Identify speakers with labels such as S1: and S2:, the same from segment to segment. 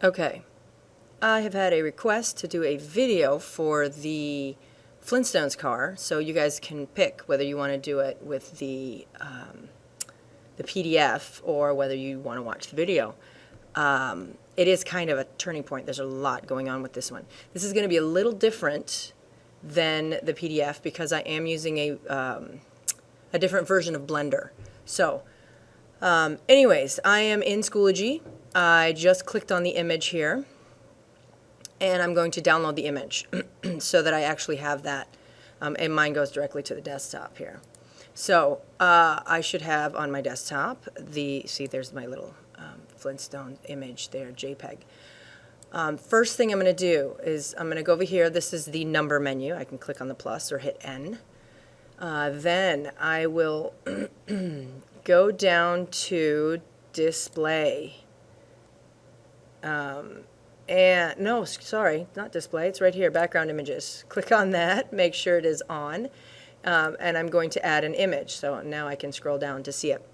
S1: Okay, I have had a request to do a video for the Flintstones car, so you guys can pick whether you want to do it with the PDF or whether you want to watch the video. It is kind of a turning point. There's a lot going on with this one. This is going to be a little different than the PDF because I am using a different version of Blender. So, anyways, I am in Schoology. I just clicked on the image here, and I'm going to download the image so that I actually have that, and mine goes directly to the desktop here. So I should have on my desktop see, there's my little Flintstone image there, JPEG. First thing I'm going to do is I'm going to go over here. This is the number menu. I can click on the plus or hit N. Then I will go down to display. And no, sorry, not display. It's right here, background images. Click on that, make sure it is on. And I'm going to add an image. So now I can scroll down to see it.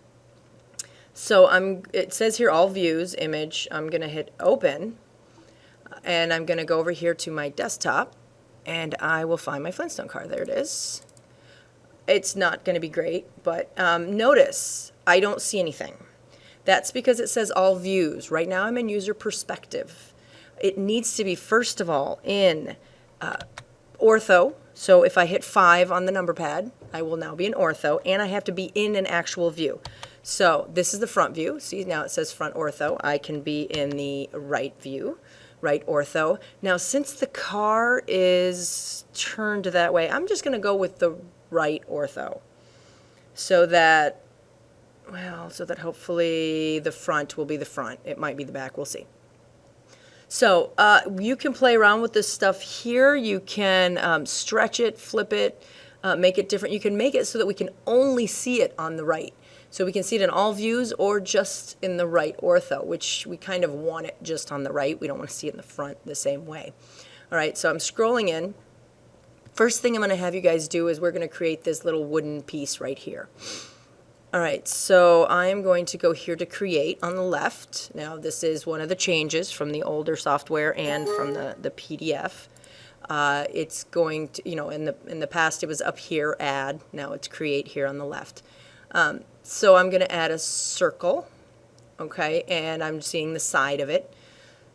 S1: So it says here all views, image. I'm going to hit open. And I'm going to go over here to my desktop. And I will find my Flintstone car. There it is. It's not going to be great, but notice I don't see anything. That's because it says all views. Right now I'm in user perspective. It needs to be, first of all, in ortho. So if I hit 5 on the number pad, I will now be in ortho, and I have to be in an actual view. So this is the front view. See, now it says front ortho. I can be in the right view, right ortho. Now, since the car is turned that way, I'm just going to go with the right ortho so that, well, so that hopefully the front will be the front. It might be the back. We'll see. So you can play around with this stuff here. You can stretch it, flip it, make it different. You can make it so that we can only see it on the right. So we can see it in all views or just in the right ortho, which we kind of want it just on the right. We don't want to see it in the front the same way. All right, so I'm scrolling in. First thing I'm going to have you guys do is we're going to create this little wooden piece right here. All right, so I am going to go here to create on the left. Now this is one of the changes from the older software and from the PDF. It's going to, in the past it was up here, add. Now it's create here on the left. So I'm going to add a circle, okay, and I'm seeing the side of it.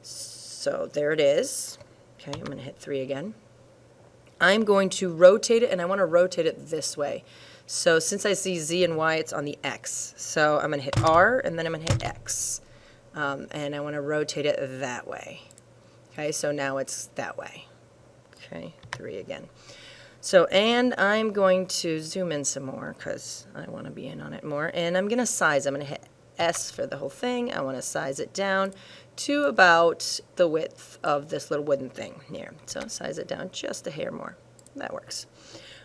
S1: So there it is. Okay, I'm going to hit 3 again. I'm going to rotate it, and I want to rotate it this way. So since I see Z and Y, it's on the X. So I'm going to hit R, and then I'm going to hit X. And I want to rotate it that way. Okay, so now it's that way. Okay, 3 again. So, and I'm going to zoom in some more because I want to be in on it more. And I'm going to size. I'm going to hit S for the whole thing. I want to size it down to about the width of this little wooden thing here. So size it down just a hair more. That works.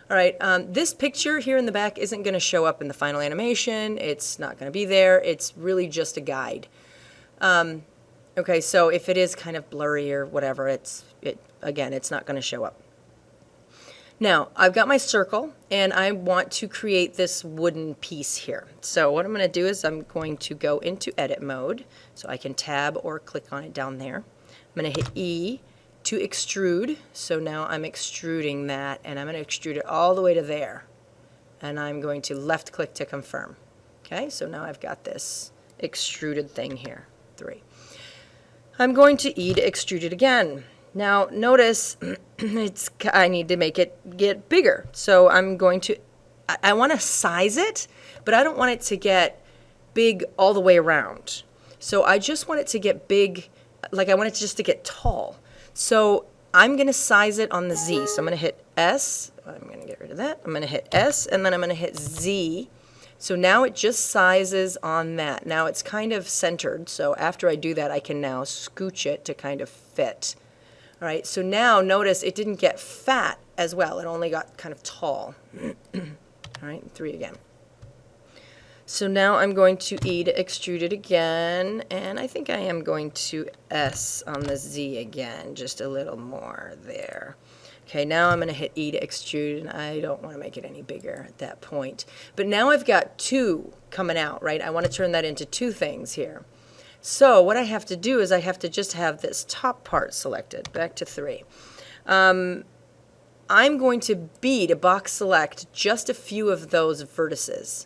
S1: All right, this picture here in the back isn't going to show up in the final animation. It's not going to be there. It's really just a guide. Okay, so if it is kind of blurry or whatever, again, it's not going to show up. Now, I've got my circle, and I want to create this wooden piece here. So what I'm going to do is I'm going to go into edit mode, so I can tab or click on it down there. I'm going to hit E to extrude. So now I'm extruding that, and I'm going to extrude it all the way to there. And I'm going to left click to confirm. Okay, so now I've got this extruded thing here, 3. I'm going to E to extrude it again. Now notice I need to make it get bigger. So I'm going to, I want to size it, but I don't want it to get big all the way around. So I just want it to get big, like I want it just to get tall. So I'm going to size it on the Z. So I'm going to hit S. I'm going to get rid of that. I'm going to hit S, and then I'm going to hit Z. So now it just sizes on that. Now it's kind of centered. So after I do that, I can now scooch it to kind of fit. All right, so now notice it didn't get fat as well. It only got kind of tall. All right, 3 again. So now I'm going to E to extrude it again, and I think I am going to S on the Z again, just a little more there. Okay, now I'm going to hit E to extrude, and I don't want to make it any bigger at that point. But now I've got 2 coming out, right? I want to turn that into 2 things here. So what I have to do is I have to just have this top part selected. Back to 3. I'm going to B to box select just a few of those vertices.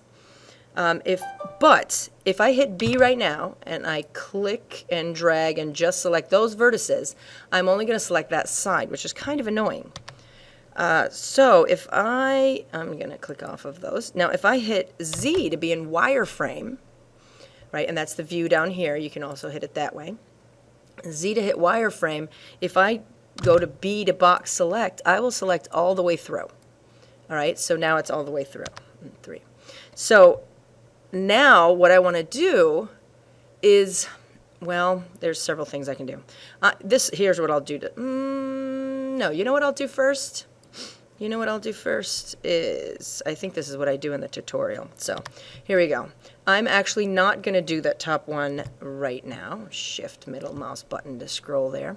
S1: But if I hit B right now and I click and drag and just select those vertices, I'm only going to select that side, which is kind of annoying. So if I'm going to click off of those. Now if I hit Z to be in wireframe, right, and that's the view down here, you can also hit it that way. Z to hit wireframe, if I go to B to box select, I will select all the way through. All right, so now it's all the way through. 3. So now what I want to do is, well, there's several things I can do. Here's what I'll do. No, you know what I'll do first? You know what I'll do first is, I think this is what I do in the tutorial. So here we go. I'm actually not going to do that top one right now. Shift middle mouse button to scroll there.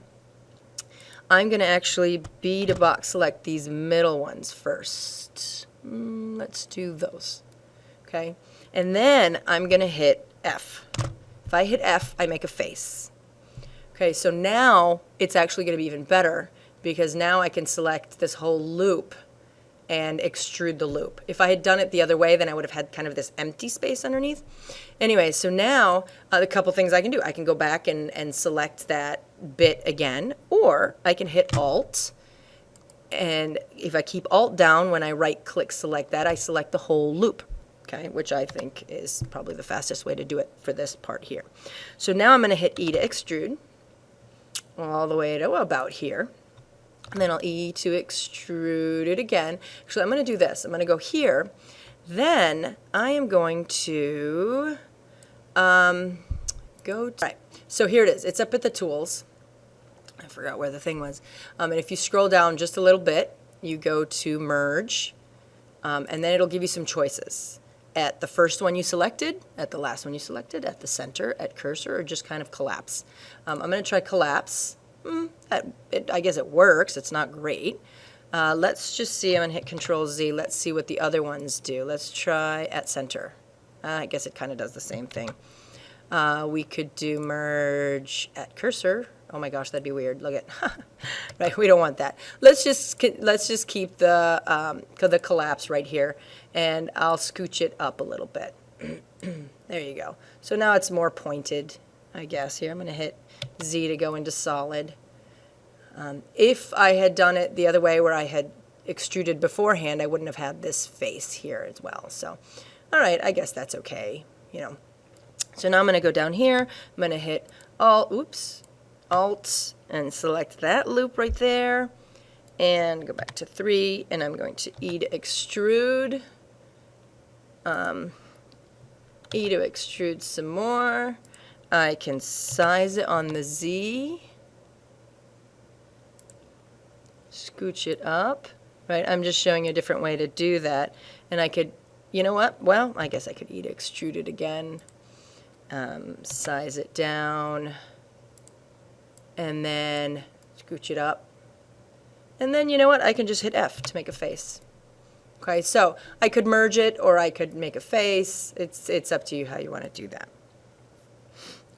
S1: I'm going to actually B to box select these middle ones first. Let's do those. Okay. And then I'm going to hit F. If I hit F, I make a face. Okay, so now it's actually going to be even better because now I can select this whole loop and extrude the loop. If I had done it the other way, then I would have had kind of this empty space underneath. Anyway, so now a couple things I can do. I can go back and select that bit again, or I can hit Alt. And if I keep Alt down, when I right-click select that, I select the whole loop, okay, which I think is probably the fastest way to do it for this part here. So now I'm going to hit E to extrude all the way to about here. And then I'll E to extrude it again. Actually, I'm going to do this. I'm going to go here. Then I am going to right. So here it is. It's up at the tools. I forgot where the thing was. And if you scroll down just a little bit, you go to merge, and then it'll give you some choices. At the first one you selected, at the last one you selected, at the center, at cursor, or just kind of collapse. I'm going to try collapse. I guess it works. It's not great. Let's just see. I'm going to hit Control Z. Let's see what the other ones do. Let's try at center. I guess it kind of does the same thing. We could do merge at cursor. Oh my gosh, that'd be weird. Look at right. We don't want that. Let's just keep the collapse right here, and I'll scooch it up a little bit. There you go. So now it's more pointed, I guess. Here I'm going to hit Z to go into solid. If I had done it the other way where I had extruded beforehand, I wouldn't have had this face here as well. So, all right, I guess that's okay. You know. So now I'm going to go down here. I'm going to hit Alt, and select that loop right there, and go back to 3, and I'm going to E to extrude. E to extrude some more. I can size it on the Z. Scooch it up. Right, I'm just showing you a different way to do that. And I could, you know what? Well, I guess I could E to extrude it again. Size it down. And then scooch it up. And then, you know what? I can just hit F to make a face. Okay, so I could merge it or I could make a face. It's up to you how you want to do that.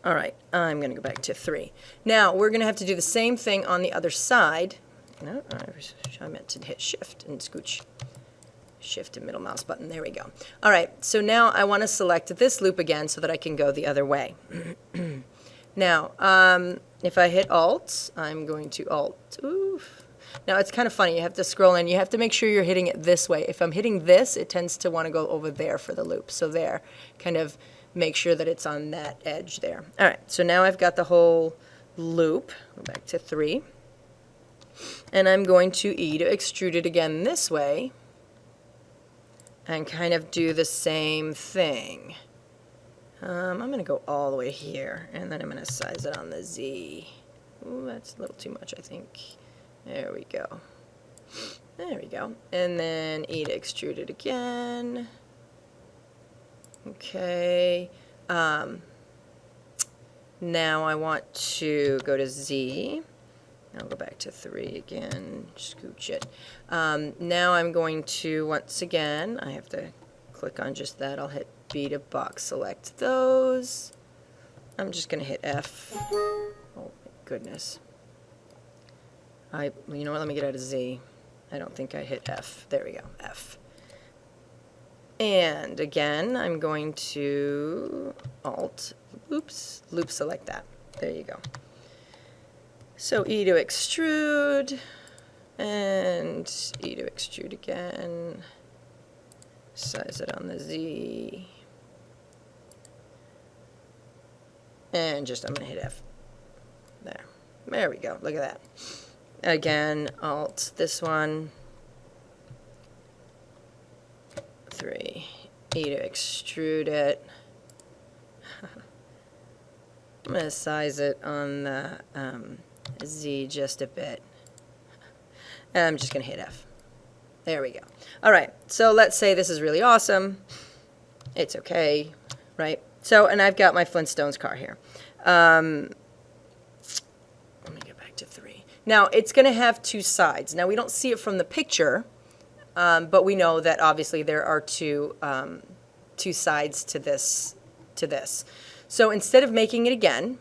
S1: All right, I'm going to go back to 3. Now, we're going to have to do the same thing on the other side. No, I meant to hit Shift and scooch. Shift and middle mouse button. There we go. All right, so now I want to select this loop again so that I can go the other way. Now, if I hit Alt, I'm going to Alt. Oof. Now, it's kind of funny. You have to scroll in. You have to make sure you're hitting it this way. If I'm hitting this, it tends to want to go over there for the loop. So there, kind of make sure that it's on that edge there. All right, so now I've got the whole loop. Go back to 3. And I'm going to E to extrude it again this way and kind of do the same thing. I'm going to go all the way here, and then I'm going to size it on the Z. Ooh, that's a little too much, I think. There we go. There we go. And then E to extrude it again. Okay. Now I want to go to Z. I'll go back to 3 again, scooch it. Now I'm going to, once again, I have to click on just that. I'll hit B to box select those. I'm just going to hit F. Oh my goodness. You know what, let me get out of Z. I don't think I hit F. There we go, F. And again, I'm going to Alt, oops, loop select that. There you go. So E to extrude, and E to extrude again. Size it on the Z. And just, I'm going to hit F. There we go, look at that. Again, Alt, this one. 3. E to extrude it. I'm going to size it on the Z just a bit. And I'm just going to hit F. There we go. All right, so let's say this is really awesome. It's okay, right? So, and I've got my Flintstones car here. Let me get back to 3. Now, it's going to have 2 sides. Now, we don't see it from the picture, but we know that obviously there are two sides to this. So instead of making it again,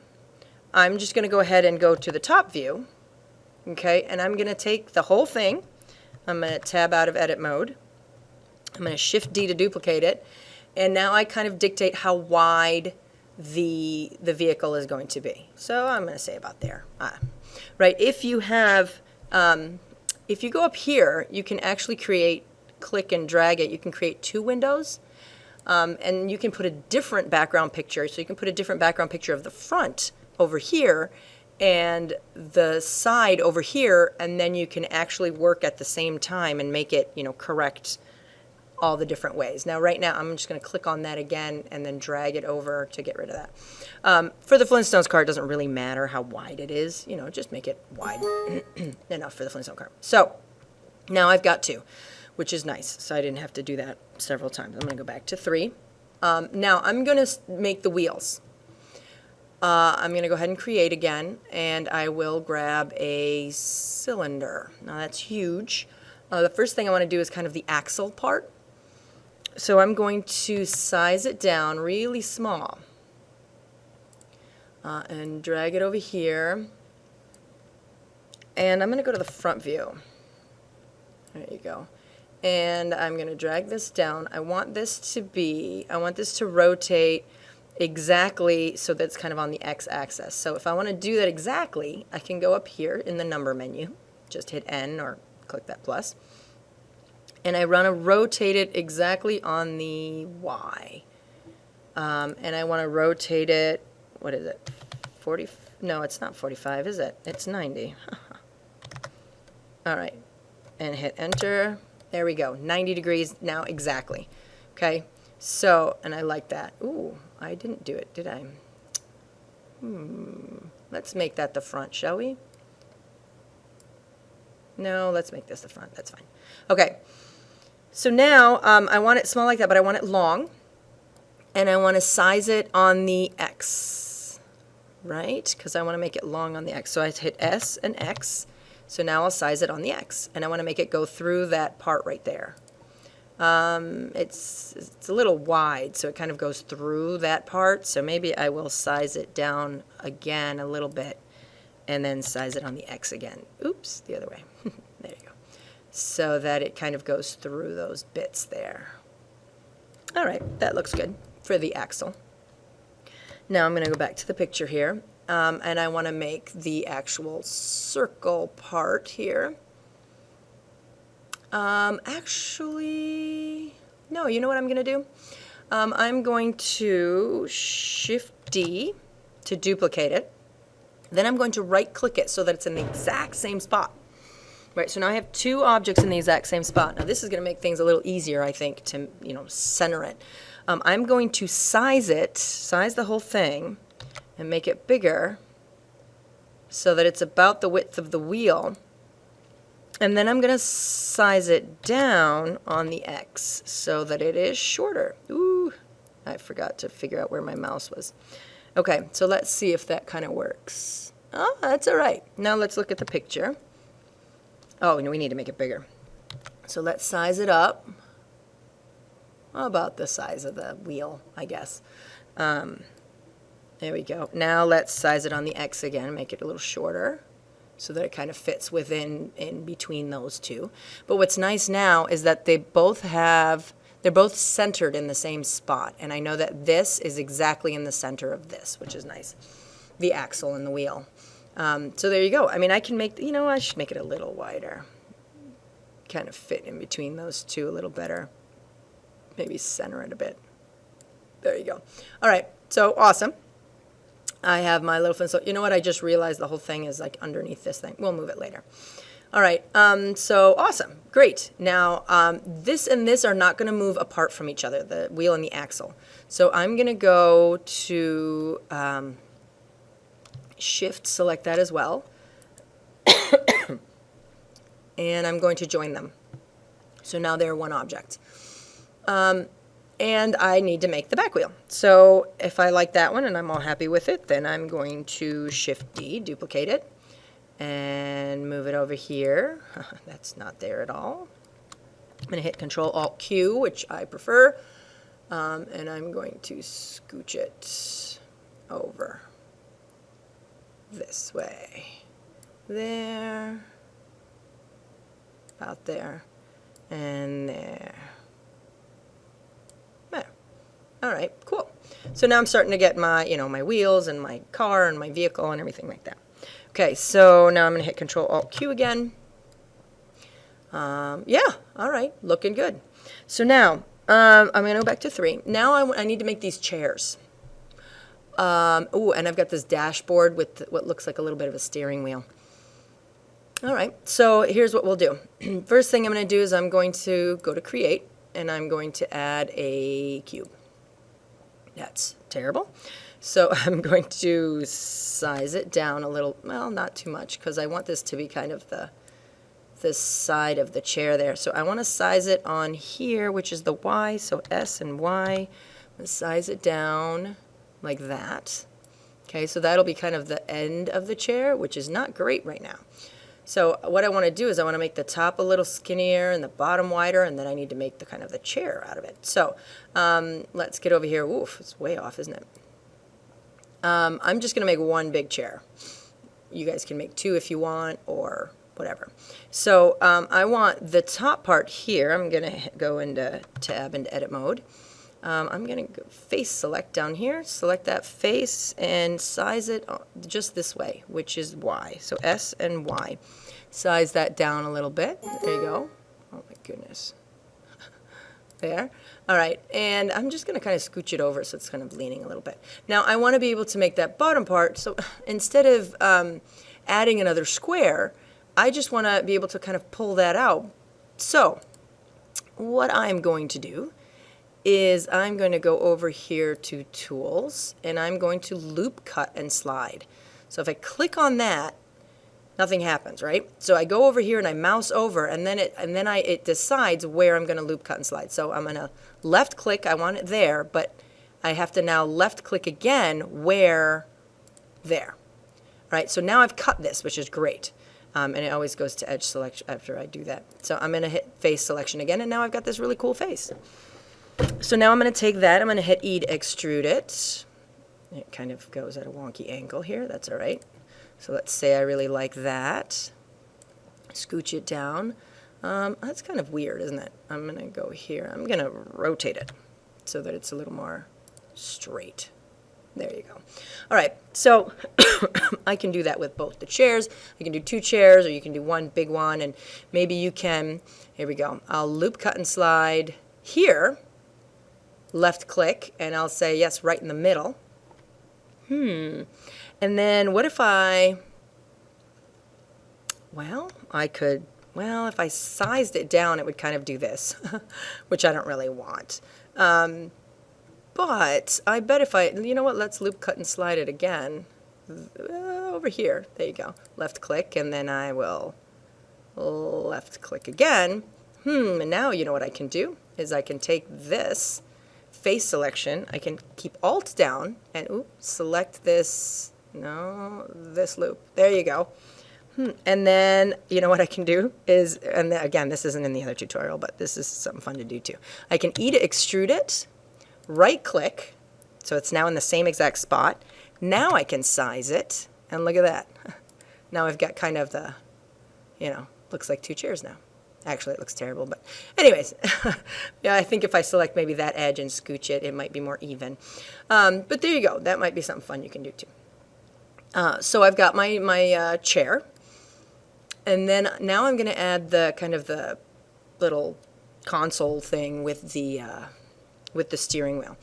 S1: I'm just going to go ahead and go to the top view, okay? And I'm going to take the whole thing. I'm going to tab out of edit mode. I'm going to Shift D to duplicate it. And now I kind of dictate how wide the vehicle is going to be. So I'm going to say about there. Right? If you have, if you go up here, you can actually click and drag it. You can create 2 windows. And you can put a different background picture. So you can put a different background picture of the front over here and the side over here, and then you can actually work at the same time and make it, correct all the different ways. Now, right now, I'm just going to click on that again and then drag it over to get rid of that. For the Flintstones car, it doesn't really matter how wide it is. Just make it wide enough for the Flintstone car. So now I've got 2. Which is nice, so I didn't have to do that several times. I'm going to go back to 3. Now I'm going to make the wheels. I'm going to go ahead and create again, and I will grab a cylinder. Now that's huge. The first thing I want to do is kind of the axle part. So I'm going to size it down really small and drag it over here. And I'm going to go to the front view. There you go. And I'm going to drag this down. I want this to rotate exactly so that it's kind of on the x-axis. So if I want to do that exactly, I can go up here in the number menu, just hit N or click that plus, and I want to rotate it exactly on the Y. And I want to rotate it, what is it, 40? No, it's not 45, is it? It's 90. All right, and hit Enter. There we go, 90 degrees now exactly. Okay, so, and I like that. Ooh, I didn't do it, did I? Let's make that the front, shall we? No, let's make this the front, that's fine. Okay, so now I want it small like that, but I want it long. And I want to size it on the X, right? Because I want to make it long on the X. So I hit S and X. So now I'll size it on the X, and I want to make it go through that part right there. It's a little wide, so it kind of goes through that part. So maybe I will size it down again a little bit, and then size it on the X again. Oops, the other way. There you go. So that it kind of goes through those bits there. All right, that looks good for the axle. Now I'm going to go back to the picture here. And I want to make the actual circle part here. Actually, no, you know what I'm going to do? I'm going to Shift D to duplicate it. Then I'm going to right-click it so that it's in the exact same spot. Right, so now I have 2 objects in the exact same spot. Now this is going to make things a little easier, I think, to center it. I'm going to size the whole thing, and make it bigger so that it's about the width of the wheel. And then I'm going to size it down on the X so that it is shorter. Ooh, I forgot to figure out where my mouse was. Okay, so let's see if that kind of works. Oh, that's all right. Now let's look at the picture. Oh, no, we need to make it bigger. So let's size it up. About the size of the wheel, I guess. There we go. Now let's size it on the X again, make it a little shorter so that it kind of fits in between those two. But what's nice now is that they're both centered in the same spot. And I know that this is exactly in the center of this, which is nice. The axle and the wheel. So there you go. I mean, I can make, I should make it a little wider. Kind of fit in between those two a little better. Maybe center it a bit. There you go. All right, so awesome. I have my little Flintstone. You know what? I just realized the whole thing is like underneath this thing. We'll move it later. All right, so awesome. Great. Now, this and this are not going to move apart from each other, the wheel and the axle. So I'm going to go to Shift, select that as well. And I'm going to join them. So now they're one object. And I need to make the back wheel. So if I like that one and I'm all happy with it, then I'm going to Shift D, duplicate it, and move it over here. That's not there at all. I'm going to hit Control Alt Q, which I prefer, and I'm going to scooch it over this way. There, about there, and there. All right, cool. So now I'm starting to get my, my wheels and my car and my vehicle and everything like that. Okay, so now I'm going to hit Control Alt Q again. Yeah, all right, looking good. So now I'm going to go back to 3. Now I need to make these chairs. Oh, and I've got this dashboard with what looks like a little bit of a steering wheel. All right, so here's what we'll do. First thing I'm going to do is I'm going to go to Create, and I'm going to add a cube. That's terrible. So I'm going to size it down a little, well, not too much, because I want this to be kind of the side of the chair there. So I want to size it on here, which is the Y, so S and Y. I'm going to size it down like that. Okay, so that'll be kind of the end of the chair, which is not great right now. So what I want to do is I want to make the top a little skinnier and the bottom wider, and then I need to make the kind of the chair out of it. So let's get over here. Oof, it's way off, isn't it? I'm just going to make one big chair. You guys can make 2 if you want, or whatever. So I want the top part here. I'm going to go into Tab and Edit mode. I'm going to face select down here, select that face, and size it just this way, which is Y. So S and Y. Size that down a little bit. There you go. Oh my goodness. There. All right, and I'm just going to kind of scooch it over so it's kind of leaning a little bit. Now I want to be able to make that bottom part, so instead of adding another square, I just want to be able to kind of pull that out. So what I'm going to do is I'm going to go over here to Tools, and I'm going to Loop, Cut, and Slide. So if I click on that, nothing happens, right? So I go over here and I mouse over, and then it decides where I'm going to loop, cut, and slide. So I'm going to left click, I want it there, but I have to now left click again where there. All right, so now I've cut this, which is great. And it always goes to edge selection after I do that. So I'm going to hit face selection again, and now I've got this really cool face. So now I'm going to take that, I'm going to hit E to extrude it. It kind of goes at a wonky angle here, that's all right. So let's say I really like that. Scooch it down. That's kind of weird, isn't it? I'm going to go here. I'm going to rotate it so that it's a little more straight. There you go. All right, so I can do that with both the chairs. I can do 2 chairs, or you can do one big one, and maybe you can, here we go. I'll loop, cut, and slide here. Left click, and I'll say, yes, right in the middle. And then what if if I sized it down, it would kind of do this, which I don't really want. But I bet you know what, let's loop, cut, and slide it again. Over here, there you go. Left click, and then I will left click again. And now you know what I can do is I can take this face selection, I can keep Alt down and select this, this loop. There you go. And then you know what I can do is, and again, this isn't in the other tutorial, but this is something fun to do too. I can E to extrude it, right click, so it's now in the same exact spot, Now I can size it, and look at that. Now I've got kind of the, looks like 2 chairs now. Actually, it looks terrible, but anyways, yeah, I think if I select maybe that edge and scooch it, it might be more even. But there you go. That might be something fun you can do too. So I've got my chair, and then now I'm going to add the kind of the little console thing with the steering wheel.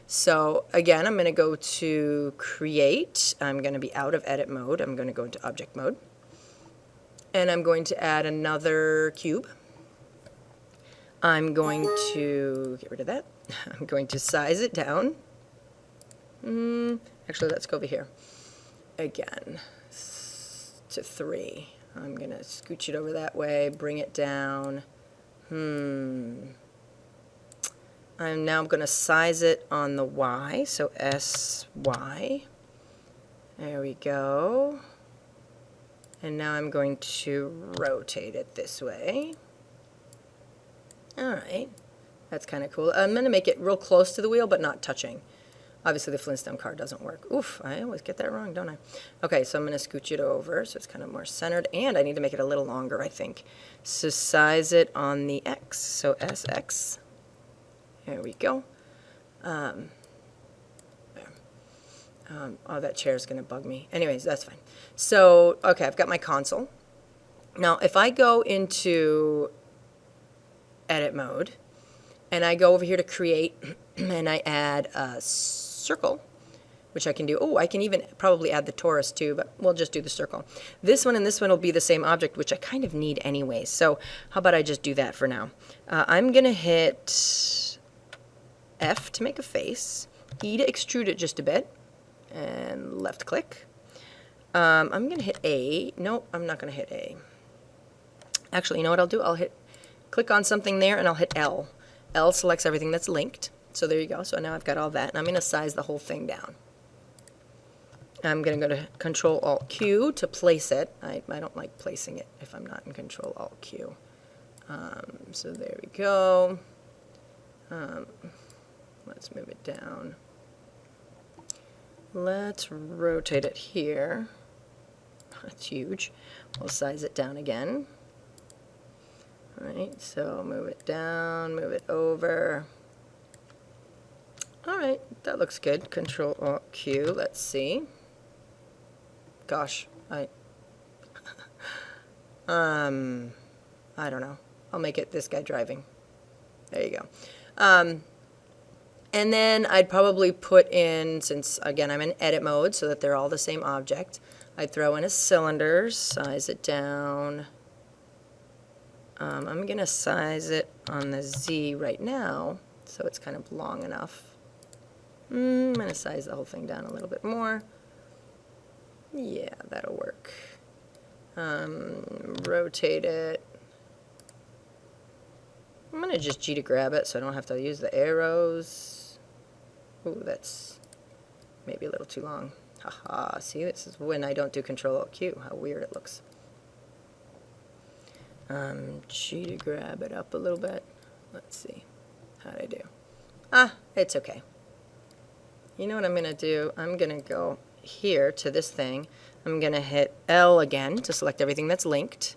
S1: So again, I'm going to go to Create. I'm going to be out of Edit mode. I'm going to go into Object mode. And I'm going to add another cube. I'm going to get rid of that. I'm going to size it down. Actually, let's go over here again to 3. I'm going to scooch it over that way, bring it down. I'm now going to size it on the Y, so SY. There we go. And now I'm going to rotate it this way. All right, that's kind of cool. I'm going to make it real close to the wheel, but not touching. Obviously, the Flintstone car doesn't work. Oof, I always get that wrong, don't I? Okay, so I'm going to scooch it over so it's kind of more centered, and I need to make it a little longer, I think. So size it on the X, so SX. There we go. There. Oh, that chair is going to bug me. Anyways, that's fine. So, okay, I've got my console. Now, if I go into Edit mode, and I go over here to Create, and I add a circle, which I can do. Oh, I can even probably add the torus too, but we'll just do the circle. This one and this one will be the same object, which I kind of need anyway. So how about I just do that for now? I'm going to hit F to make a face, E to extrude it just a bit, and left click. I'm going to hit A. Nope, I'm not going to hit A. Actually, you know what I'll do? I'll click on something there, and I'll hit L. L selects everything that's linked. So there you go. So now I've got all that, and I'm going to size the whole thing down. I'm going to go to Control-Alt-Q to place it. I don't like placing it if I'm not in Control-Alt-Q. So there we go. Let's move it down. Let's rotate it here. That's huge. We'll size it down again. All right, so move it down, move it over. All right, that looks good. Control-Alt-Q, let's see. Gosh, I don't know. I'll make it this guy driving. There you go. And then I'd probably put in, since again I'm in edit mode so that they're all the same object, I'd throw in a cylinder, size it down. I'm going to size it on the Z right now so it's kind of long enough. I'm going to size the whole thing down a little bit more. Yeah, that'll work. Rotate it. I'm going to just G to grab it so I don't have to use the arrows. Ooh, that's maybe a little too long. Haha, see, this is when I don't do Control-Alt-Q, how weird it looks. G to grab it up a little bit. Let's see. How'd I do? It's okay. You know what I'm going to do? I'm going to go here to this thing. I'm going to hit L again to select everything that's linked.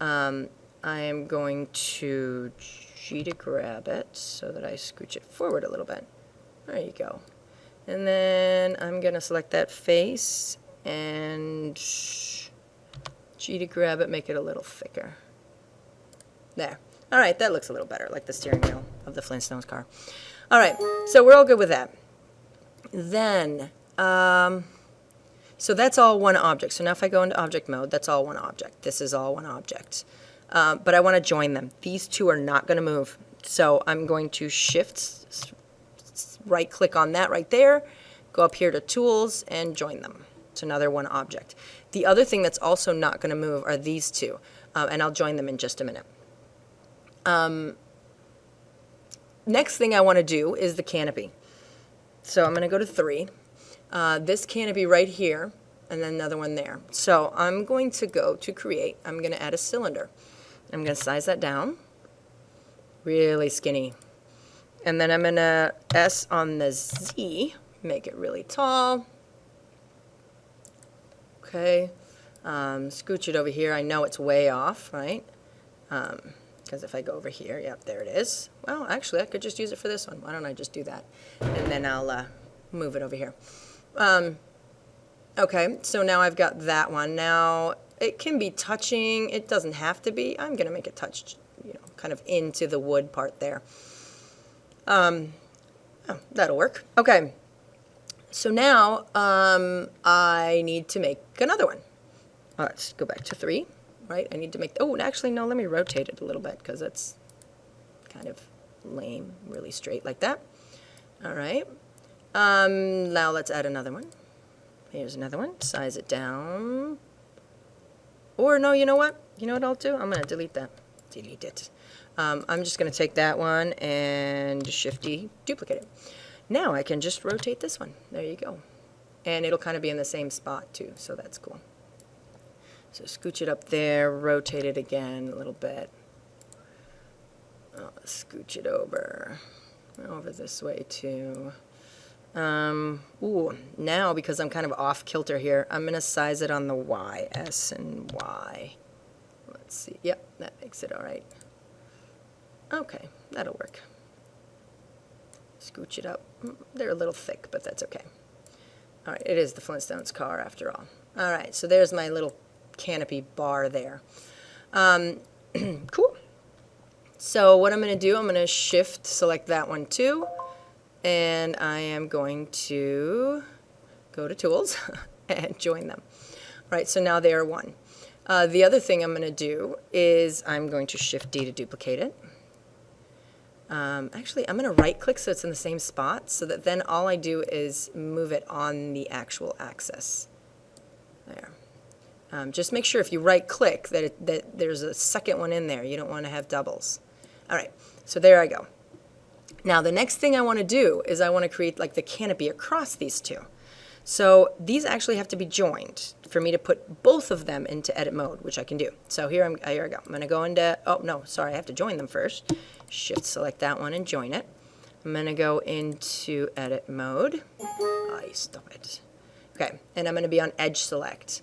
S1: I am going to G to grab it so that I scooch it forward a little bit. There you go. And then I'm going to select that face and G to grab it, make it a little thicker. There. All right, that looks a little better, like the steering wheel of the Flintstones car. All right, so we're all good with that. Then, so that's all one object. So now if I go into object mode, that's all one object. This is all one object. But I want to join them. These two are not going to move. So I'm going to shift, right click on that right there, go up here to tools and join them. So now they're one object. The other thing that's also not going to move are these two. And I'll join them in just a minute. Next thing I want to do is the canopy. So I'm going to go to 3. This canopy right here, and then another one there. So I'm going to go to Create. I'm going to add a cylinder. I'm going to size that down, really skinny. And then I'm going to S on the Z, make it really tall. Okay. Scooch it over here. I know it's way off, right? Because if I go over here, yep, there it is. Well, actually, I could just use it for this one. Why don't I just do that? And then I'll move it over here. Okay, so now I've got that one. Now, it can be touching. It doesn't have to be. I'm going to make it touch, kind of into the wood part there. Oh, that'll work. Okay, so now I need to make another one. Let's go back to 3, right? I need to make, oh, actually, no, let me rotate it a little bit because that's kind of lame, really straight like that. All right. Now let's add another one. Here's another one. Size it down. Or no, you know what? You know what I'll do? I'm going to delete that. Delete it. I'm just going to take that one and Shift-D, duplicate it. Now I can just rotate this one. There you go. And it'll kind of be in the same spot too, so that's cool. So scooch it up there, rotate it again a little bit. Scooch it over this way too. Ooh, now because I'm kind of off kilter here, I'm going to size it on the Y, S and Y. Let's see. Yep, that makes it all right. Okay, that'll work. Scooch it up. They're a little thick, but that's okay. All right, it is the Flintstones car after all. All right, so there's my little canopy bar there. Cool. So what I'm going to do, I'm going to Shift select that one too, and I am going to go to Tools and join them. All right, so now they are one. The other thing I'm going to do is I'm going to Shift-D to duplicate it. Actually, I'm going to right-click so it's in the same spot, so that then all I do is move it on the actual axis. There. Just make sure if you right-click that there's a second one in there. You don't want to have doubles. All right, so there I go. Now, the next thing I want to do is I want to create like the canopy across these two. So these actually have to be joined for me to put both of them into edit mode, which I can do. So here I go. I'm going to go into, oh, no, sorry, I have to join them first. Shift select that one and join it. I'm going to go into edit mode. Stop it. Okay, and I'm going to be on edge select.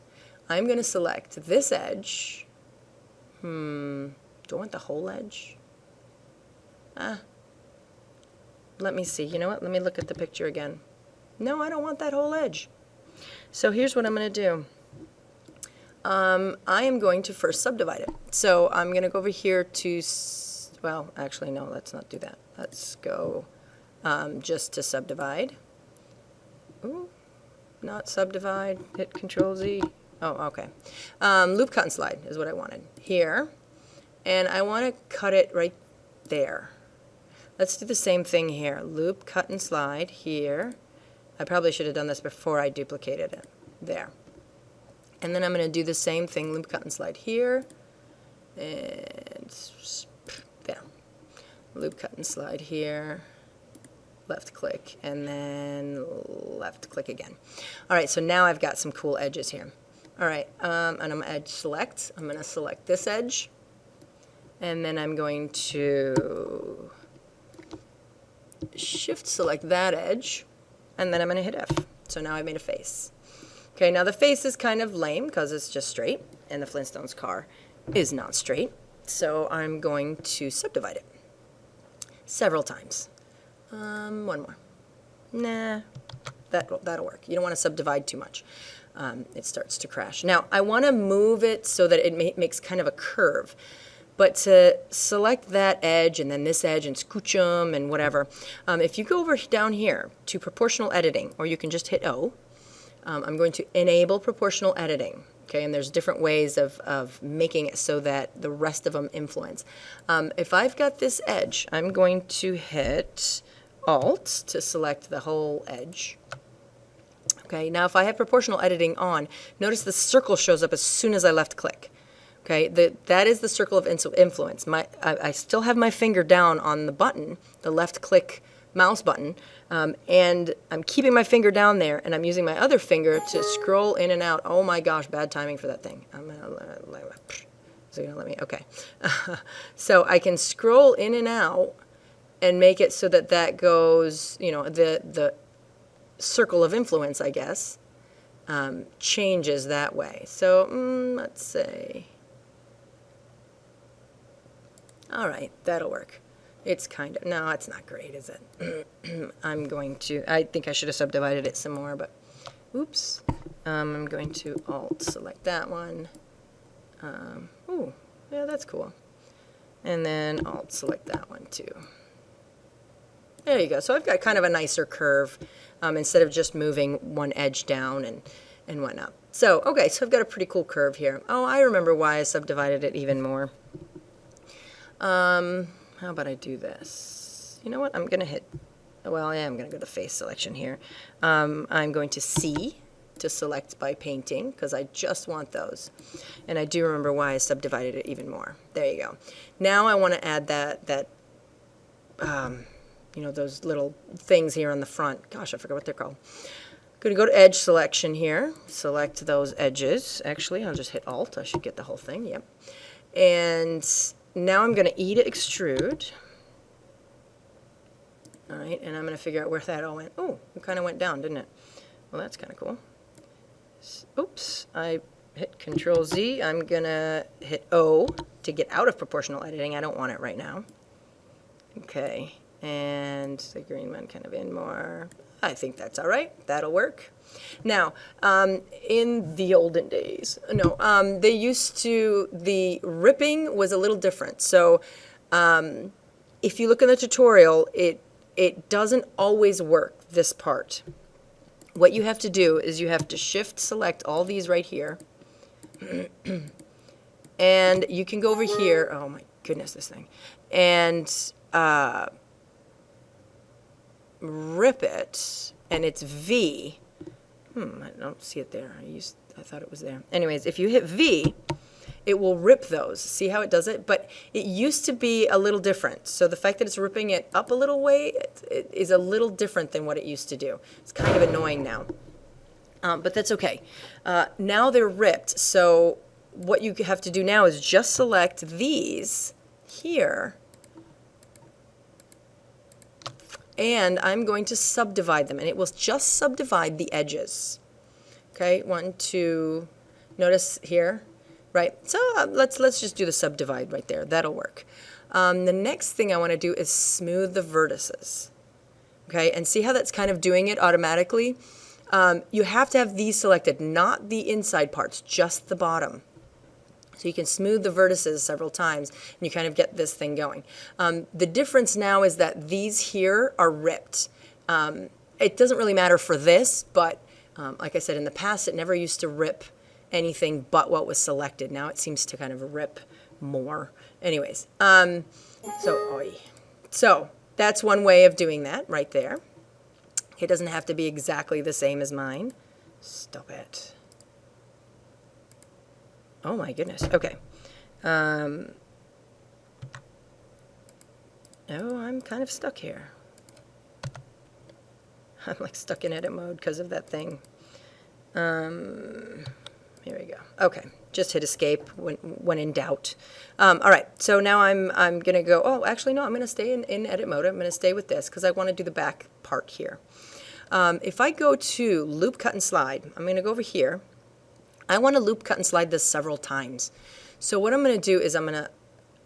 S1: I'm going to select this edge. Do I want the whole edge? Let me see. You know what? Let me look at the picture again. No, I don't want that whole edge. So here's what I'm going to do. I am going to first subdivide it. So I'm going to go over here to, well, actually, no, let's not do that. Let's go just to subdivide. Ooh, not subdivide. Hit Control-Z. Oh, okay. Loop cut and slide is what I wanted. Here. And I want to cut it right there. Let's do the same thing here. Loop, cut, and slide here. I probably should have done this before I duplicated it. There. And then I'm going to do the same thing, loop, cut, and slide here. And there. Loop, cut, and slide here. Left click, and then left click again. All right, so now I've got some cool edges here. All right, and I'm going to edge select. I'm going to select this edge. And then I'm going to Shift select that edge. And then I'm going to hit F. So now I made a face. Okay, now the face is kind of lame because it's just straight, and the Flintstones car is not straight. So I'm going to subdivide it several times. One more. Nah, that'll work. You don't want to subdivide too much. It starts to crash. Now, I want to move it so that it makes kind of a curve. But to select that edge and then this edge and scooch them and whatever, if you go over down here to proportional editing, or you can just hit O, I'm going to enable proportional editing. Okay, and there's different ways of making it so that the rest of them influence. If I've got this edge, I'm going to hit Alt to select the whole edge. Okay, now if I have proportional editing on, notice the circle shows up as soon as I left click. Okay, that is the circle of influence. I still have my finger down on the button, the left click mouse button, and I'm keeping my finger down there, and I'm using my other finger to scroll in and out. Oh my gosh, bad timing for that thing. Is it gonna let me? Okay. So I can scroll in and out and make it so that that goes, you know, the circle of influence, I guess. changes that way. So let's say, all right, that'll work. It's kind of, no, it's not great, is it? I think I should have subdivided it some more, but oops. I'm going to Alt select that one. Ooh, yeah, that's cool. And then Alt select that one too. There you go. So I've got kind of a nicer curve instead of just moving one edge down and whatnot. So, okay, so I've got a pretty cool curve here. Oh, I remember why I subdivided it even more. How about I do this? You know what? I'm going to hit, well, yeah, I'm going to go to face selection here. I'm going to C to select by painting because I just want those. And I do remember why I subdivided it even more. There you go. Now I want to add that you know, those little things here on the front. Gosh, I forgot what they're called. Going to go to edge selection here. Select those edges. Actually, I'll just hit Alt. I should get the whole thing. Yep. And now I'm going to E to extrude. All right, and I'm going to figure out where that all went. Oh, it kind of went down, didn't it? Well, that's kind of cool. Oops, I hit Control Z. I'm going to hit O to get out of proportional editing. I don't want it right now. Okay, and the green one kind of in more. I think that's all right. That'll work. Now, in the olden days, no, they used to, the ripping was a little different. So if you look in the tutorial, it doesn't always work, this part. What you have to do is you have to shift select all these right here. And you can go over here. Oh my goodness, this thing. And rip it, and it's V. I don't see it there. I thought it was there. Anyways, if you hit V, it will rip those. See how it does it? But it used to be a little different. So the fact that it's ripping it up a little way it is a little different than what it used to do. It's kind of annoying now. But that's okay. Now they're ripped. So what you have to do now is just select these here. And I'm going to subdivide them, and it will just subdivide the edges. Okay, 1, 2, notice here, right? So let's just do the subdivide right there. That'll work. The next thing I want to do is smooth the vertices. Okay, and see how that's kind of doing it automatically? You have to have these selected, not the inside parts, just the bottom. So you can smooth the vertices several times, and you kind of get this thing going. The difference now is that these here are ripped. It doesn't really matter for this, but like I said, in the past, it never used to rip anything but what was selected. Now it seems to kind of rip more. Anyways, so that's one way of doing that right there. It doesn't have to be exactly the same as mine. Stop it. Oh my goodness. Okay. Oh, I'm kind of stuck here. I'm like stuck in edit mode because of that thing. Here we go. Okay. Just hit escape when in doubt. All right. So now I'm gonna go. Oh, actually no. I'm gonna stay in edit mode. I'm gonna stay with this because I want to do the back part here. If I go to loop, cut, and slide, I'm gonna go over here. I want to loop, cut, and slide this several times. So what I'm going to do is I'm going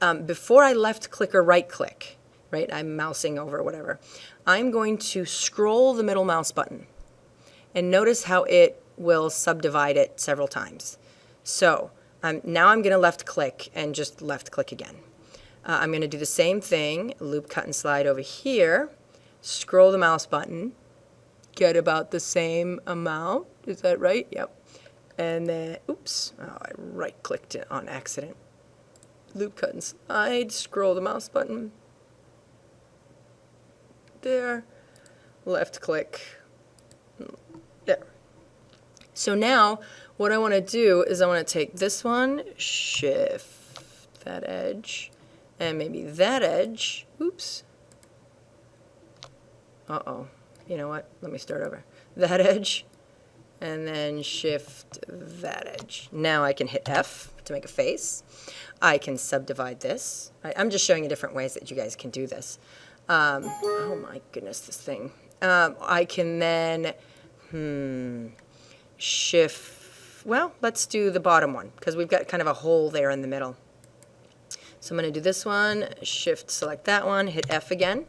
S1: to, before I left click or right click, right, I'm mousing over whatever, I'm going to scroll the middle mouse button. And notice how it will subdivide it several times. So now I'm going to left click and just left click again. I'm going to do the same thing, loop, cut, and slide over here, scroll the mouse button, get about the same amount. Is that right? Yep. And then, oops, oh, I right-clicked it on accident. Loop, cut, and slide, scroll the mouse button. There, left click, there. So now, what I want to do is I want to take this one, shift that edge, and maybe that edge. Oops. Uh-oh. You know what? Let me start over. That edge. And then shift that edge. Now I can hit F to make a face. I can subdivide this. I'm just showing you different ways that you guys can do this. Oh my goodness, this thing. I can then shift, well, let's do the bottom one because we've got kind of a hole there in the middle. So I'm going to do this one, shift select that one, hit F again.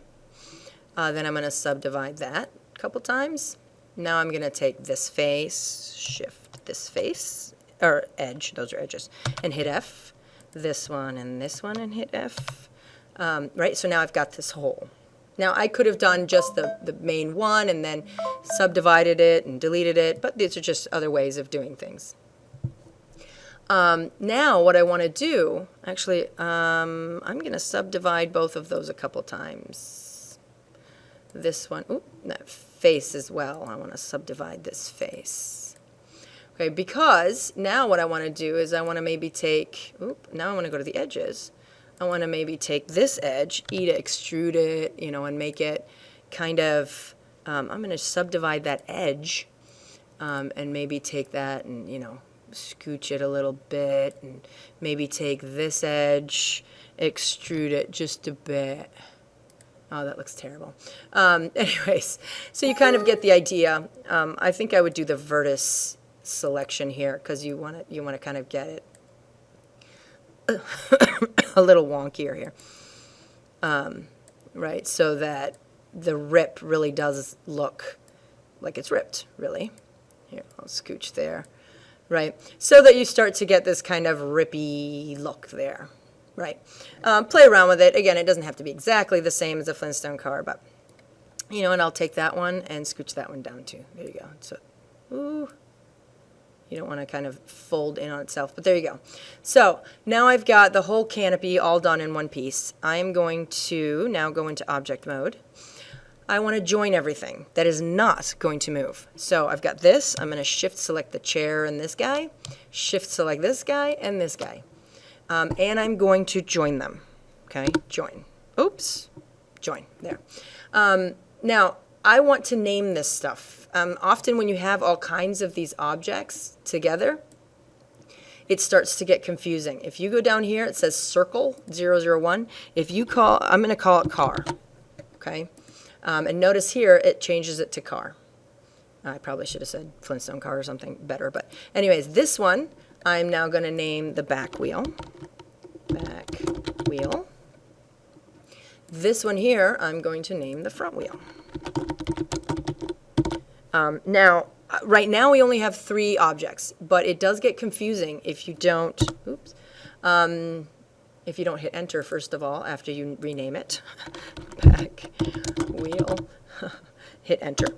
S1: Then I'm going to subdivide that a couple times. Now I'm going to take this face, shift this face, or edge, those are edges, and hit F. This one and hit F. Right, so now I've got this hole. Now I could have done just the main one and then subdivided it and deleted it, but these are just other ways of doing things. Now what I want to do, actually, I'm going to subdivide both of those a couple times. This one, oop, that face as well. I want to subdivide this face. Okay, because now what I want to do is I want to maybe take, oop, now I want to go to the edges. I want to maybe take this edge, extrude it, and make it kind of, I'm going to subdivide that edge and maybe take that and, scooch it a little bit and maybe take this edge, extrude it just a bit. Oh, that looks terrible. Anyways, so you kind of get the idea. I think I would do the vertex selection here because you want to kind of get it a little wonkier here, right? So that the rip really does look like it's ripped, really. Here, I'll scooch there, right? So that you start to get this kind of rippy look there, right? Play around with it. Again, it doesn't have to be exactly the same as a Flintstone car, but, and I'll take that one and scooch that one down too. There you go. So, ooh. You don't want to kind of fold in on itself, but there you go. So now I've got the whole canopy all done in one piece. I'm going to now go into object mode. I want to join everything that is not going to move. So I've got this. I'm going to shift select the chair and this guy, shift select this guy and this guy. And I'm going to join them. Okay, join. Oops, join, there. Now, I want to name this stuff. Often when you have all kinds of these objects together, it starts to get confusing. If you go down here, it says circle 001. If you call, I'm going to call it car, okay? And notice here, it changes it to car. I probably should have said Flintstone car or something better, but anyways, this one, I'm now going to name the back wheel. Back wheel. This one here, I'm going to name the front wheel. Now, right now we only have 3 objects, but it does get confusing if you don't, oops, if you don't hit enter first of all after you rename it. Back wheel, hit enter.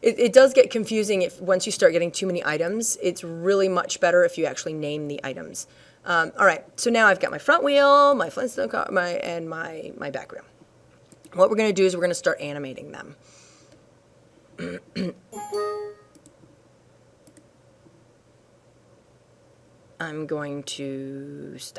S1: It does get confusing if once you start getting too many items. It's really much better if you actually name the items. All right, so now I've got my front wheel, my Flintstone car, and my back wheel. What we're going to do is we're going to start animating them. I'm going to stop.